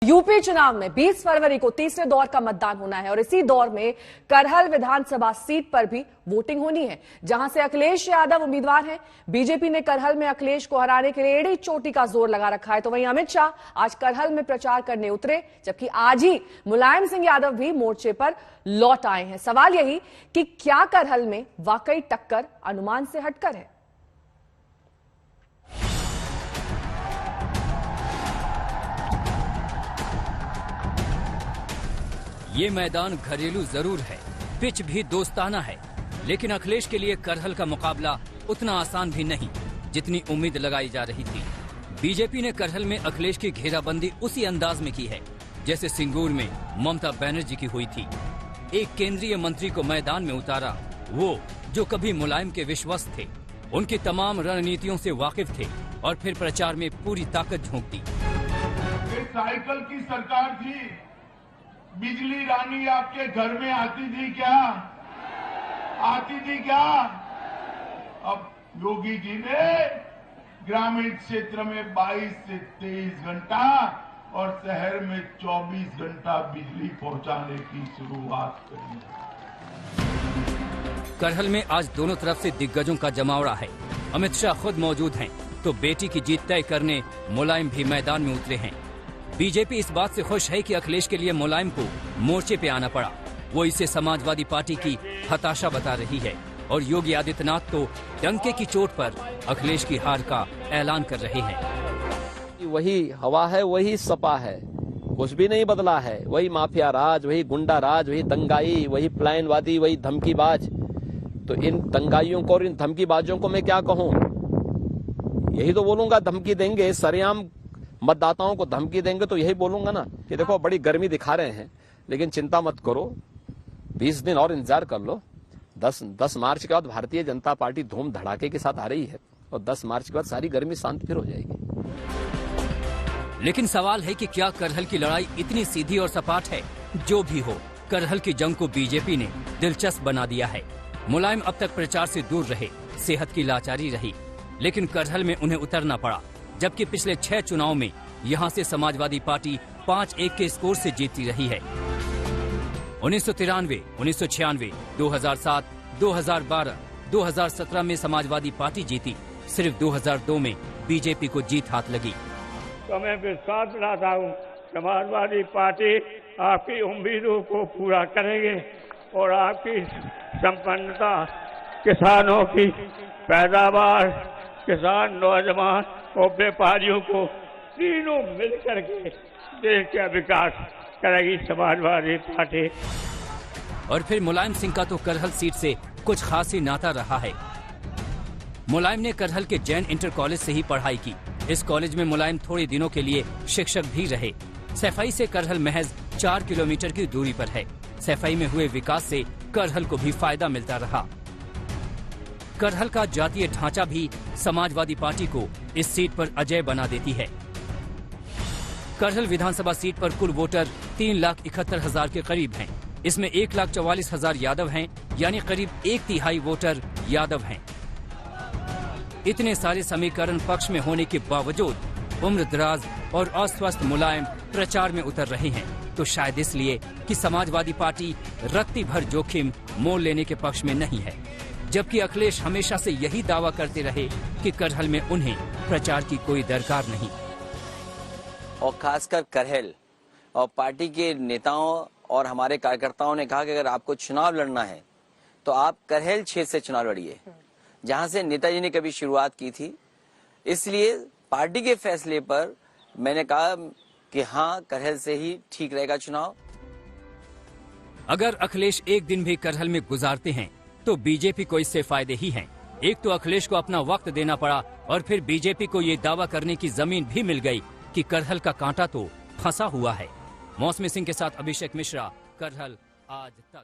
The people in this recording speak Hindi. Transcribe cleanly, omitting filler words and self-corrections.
यूपी चुनाव में 20 फरवरी को तीसरे दौर का मतदान होना है और इसी दौर में करहल विधानसभा सीट पर भी वोटिंग होनी है, जहां से अखिलेश यादव उम्मीदवार हैं। बीजेपी ने करहल में अखिलेश को हराने के लिए एड़ी चोटी का जोर लगा रखा है। तो वहीं अमित शाह आज करहल में प्रचार करने उतरे, जबकि आज ही मुलायम सिंह यादव भी मोर्चे पर लौट आए हैं। सवाल यही कि क्या करहल में वाकई टक्कर अनुमान से हटकर है? ये मैदान घरेलू जरूर है, पिच भी दोस्ताना है, लेकिन अखिलेश के लिए करहल का मुकाबला उतना आसान भी नहीं जितनी उम्मीद लगाई जा रही थी। बीजेपी ने करहल में अखिलेश की घेराबंदी उसी अंदाज में की है जैसे सिंगूर में ममता बनर्जी की हुई थी। एक केंद्रीय मंत्री को मैदान में उतारा, वो जो कभी मुलायम के विश्वस्त थे, उनकी तमाम रणनीतियों से वाकिफ थे और फिर प्रचार में पूरी ताकत झोंक दी। साइकिल की सरकार थी, बिजली रानी आपके घर में आती थी क्या? आती थी क्या? अब योगी जी ने ग्रामीण क्षेत्र में 22 से 23 घंटा और शहर में 24 घंटा बिजली पहुंचाने की शुरुआत करी। करहल में आज दोनों तरफ से दिग्गजों का जमावड़ा है। अमित शाह खुद मौजूद हैं, तो बेटी की जीत तय करने मुलायम भी मैदान में उतरे हैं। बीजेपी इस बात से खुश है कि अखिलेश के लिए मुलायम को मोर्चे पे आना पड़ा। वो इसे समाजवादी पार्टी की हताशा बता रही है और योगी आदित्यनाथ तो डंके की चोट पर अखिलेश की हार का ऐलान कर रहे हैं। वही हवा है, वही सपा है, कुछ भी नहीं बदला है। वही माफिया राज, वही गुंडा राज, वही दंगाई, वही पलायनवादी, वही धमकीबाज। तो इन दंगाइयों को और इन धमकीबाजों को मैं क्या कहूँ? यही तो बोलूंगा, धमकी देंगे, सरेआम मतदाताओं को धमकी देंगे तो यही बोलूंगा ना कि देखो बड़ी गर्मी दिखा रहे हैं, लेकिन चिंता मत करो, 20 दिन और इंतजार कर लो। 10 मार्च के बाद भारतीय जनता पार्टी धूम धड़ाके के साथ आ रही है और 10 मार्च के बाद सारी गर्मी शांत फिर हो जाएगी। लेकिन सवाल है कि क्या करहल की लड़ाई इतनी सीधी और सपाट है? जो भी हो, करहल की जंग को बीजेपी ने दिलचस्प बना दिया है। मुलायम अब तक प्रचार से दूर रहे, सेहत की लाचारी रही, लेकिन करहल में उन्हें उतरना पड़ा। जबकि पिछले 6 चुनाव में यहां से समाजवादी पार्टी 5-1 के स्कोर से जीतती रही है। 1993, 1996, 2007, 2012, 2017 में समाजवादी पार्टी जीती। सिर्फ 2002 में बीजेपी को जीत हाथ लगी। तो मैं विश्वास दिलाता हूँ, समाजवादी पार्टी आपकी उम्मीदों को पूरा करेंगे और आपकी संपन्नता, किसानों की पैदावार, किसान, नौजवान और व्यापारियों को तीनों मिलकर के देश का विकास करेगी समाजवादी पार्टी। और फिर मुलायम सिंह का तो करहल सीट से कुछ खास ही नाता रहा है। मुलायम ने करहल के जैन इंटर कॉलेज से ही पढ़ाई की। इस कॉलेज में मुलायम थोड़े दिनों के लिए शिक्षक भी रहे। सैफई से करहल महज 4 किलोमीटर की दूरी पर है। सैफई में हुए विकास से करहल को भी फायदा मिलता रहा। करहल का जातीय ढांचा भी समाजवादी पार्टी को इस सीट पर अजय बना देती है। करहल विधानसभा सीट पर कुल वोटर 3,71,000 के करीब हैं। इसमें 1,44,000 यादव हैं, यानी करीब 1/3 वोटर यादव हैं। इतने सारे समीकरण पक्ष में होने के बावजूद उम्र दराज और अस्वस्थ मुलायम प्रचार में उतर रहे हैं, तो शायद इसलिए कि समाजवादी पार्टी रत्ती भर जोखिम मोल लेने के पक्ष में नहीं है। जबकि अखिलेश हमेशा से यही दावा करते रहे कि करहल में उन्हें प्रचार की कोई दरकार नहीं। और खासकर करहल और पार्टी के नेताओं और हमारे कार्यकर्ताओं ने कहा कि अगर आपको चुनाव लड़ना है तो आप करहल क्षेत्र से चुनाव लड़िए, जहां से नेताजी ने कभी शुरुआत की थी। इसलिए पार्टी के फैसले पर मैंने कहा कि हाँ, करहल से ही ठीक रहेगा चुनाव। अगर अखिलेश एक दिन भी करहल में गुजारते हैं तो बीजेपी को इससे फायदे ही हैं। एक तो अखिलेश को अपना वक्त देना पड़ा और फिर बीजेपी को ये दावा करने की जमीन भी मिल गई कि करहल का कांटा तो फंसा हुआ है। मौसमी सिंह के साथ अभिषेक मिश्रा, करहल आज तक।